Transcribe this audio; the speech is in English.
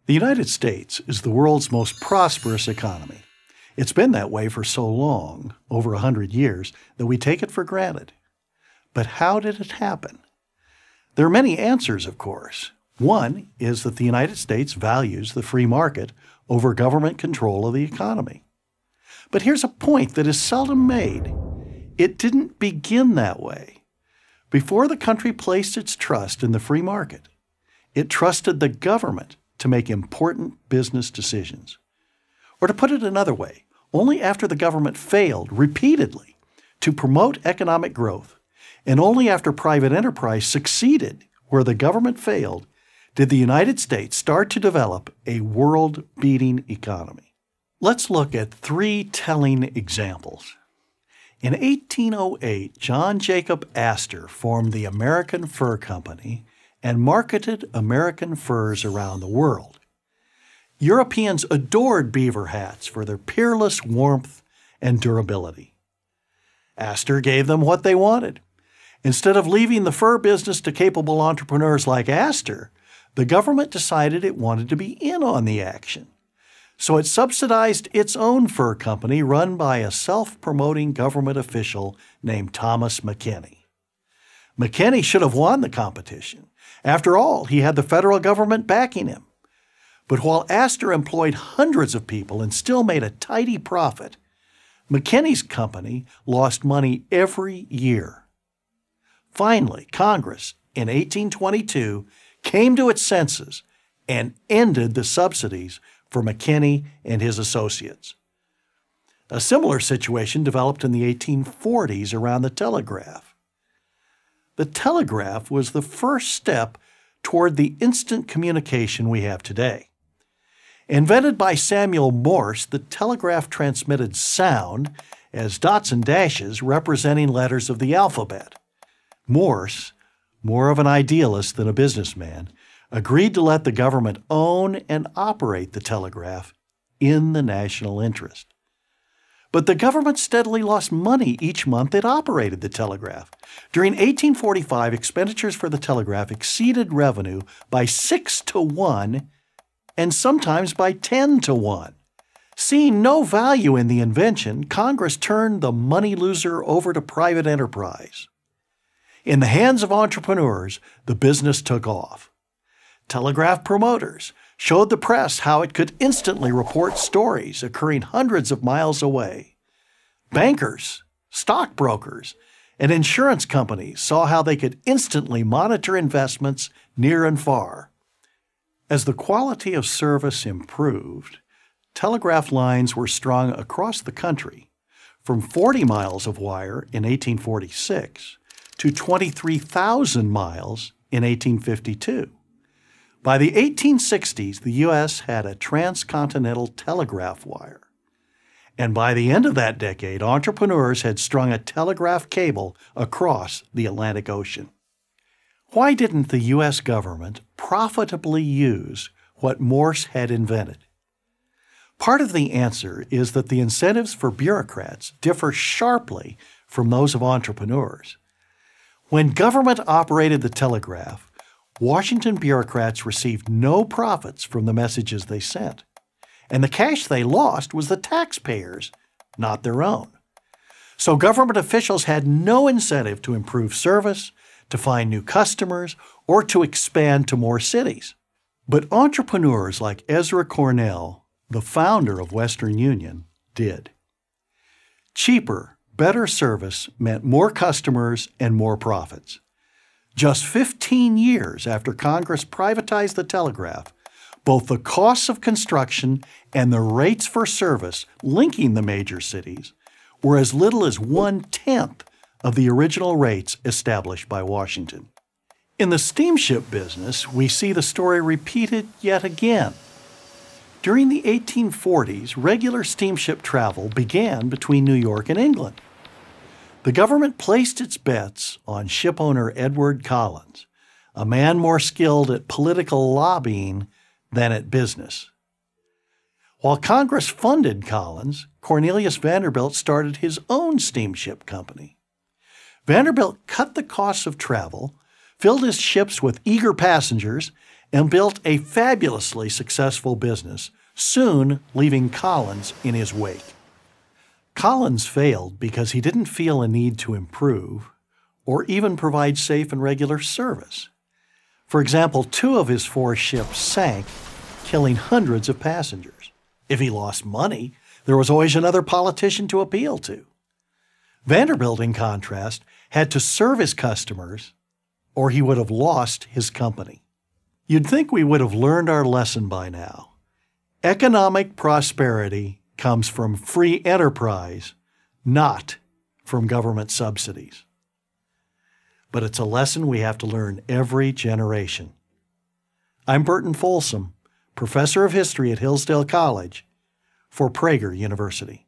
The United States is the world's most prosperous economy. It's been that way for so long, over 100 years, that we take it for granted. But how did it happen? There are many answers, of course. One is that the United States values the free market over government control of the economy. But here's a point that is seldom made. It didn't begin that way. Before the country placed its trust in the free market, it trusted the government to make important business decisions. Or to put it another way, only after the government failed repeatedly to promote economic growth, and only after private enterprise succeeded where the government failed, did the United States start to develop a world-beating economy. Let's look at 3 telling examples. In 1808, John Jacob Astor formed the American Fur Company and marketed American furs around the world. Europeans adored beaver hats for their peerless warmth and durability. Astor gave them what they wanted. Instead of leaving the fur business to capable entrepreneurs like Astor, the government decided it wanted to be in on the action. So it subsidized its own fur company run by a self-promoting government official named Thomas McKinney. McKinney should have won the competition. After all, he had the federal government backing him. But while Astor employed hundreds of people and still made a tidy profit, McKinney's company lost money every year. Finally, Congress, in 1822, came to its senses and ended the subsidies for McKinney and his associates. A similar situation developed in the 1840s around the telegraph. The telegraph was the first step toward the instant communication we have today. Invented by Samuel Morse, the telegraph transmitted sound as dots and dashes representing letters of the alphabet. Morse, more of an idealist than a businessman, agreed to let the government own and operate the telegraph in the national interest. But the government steadily lost money each month it operated the telegraph. During 1845, expenditures for the telegraph exceeded revenue by 6 to 1 and sometimes by 10 to 1. Seeing no value in the invention, Congress turned the money loser over to private enterprise. In the hands of entrepreneurs, the business took off. Telegraph promoters showed the press how it could instantly report stories occurring hundreds of miles away. Bankers, stockbrokers, and insurance companies saw how they could instantly monitor investments near and far. As the quality of service improved, telegraph lines were strung across the country from 40 miles of wire in 1846 to 23,000 miles in 1852. By the 1860s, the U.S. had a transcontinental telegraph wire. And by the end of that decade, entrepreneurs had strung a telegraph cable across the Atlantic Ocean. Why didn't the U.S. government profitably use what Morse had invented? Part of the answer is that the incentives for bureaucrats differ sharply from those of entrepreneurs. When government operated the telegraph, Washington bureaucrats received no profits from the messages they sent, and the cash they lost was the taxpayers, not their own. So government officials had no incentive to improve service, to find new customers, or to expand to more cities. But entrepreneurs like Ezra Cornell, the founder of Western Union, did. Cheaper, better service meant more customers and more profits. Just 15 years after Congress privatized the telegraph, both the costs of construction and the rates for service linking the major cities were as little as 1/10 of the original rates established by Washington. In the steamship business, we see the story repeated yet again. During the 1840s, regular steamship travel began between New York and England. The government placed its bets on shipowner Edward Collins, a man more skilled at political lobbying than at business. While Congress funded Collins, Cornelius Vanderbilt started his own steamship company. Vanderbilt cut the costs of travel, filled his ships with eager passengers, and built a fabulously successful business, soon leaving Collins in his wake. Collins failed because he didn't feel a need to improve or even provide safe and regular service. For example, 2 of his 4 ships sank, killing hundreds of passengers. If he lost money, there was always another politician to appeal to. Vanderbilt, in contrast, had to serve his customers, or he would have lost his company. You'd think we would have learned our lesson by now. Economic prosperity comes from free enterprise, not from government subsidies. But it's a lesson we have to learn every generation. I'm Burt Folsom, professor of history at Hillsdale College for Prager University.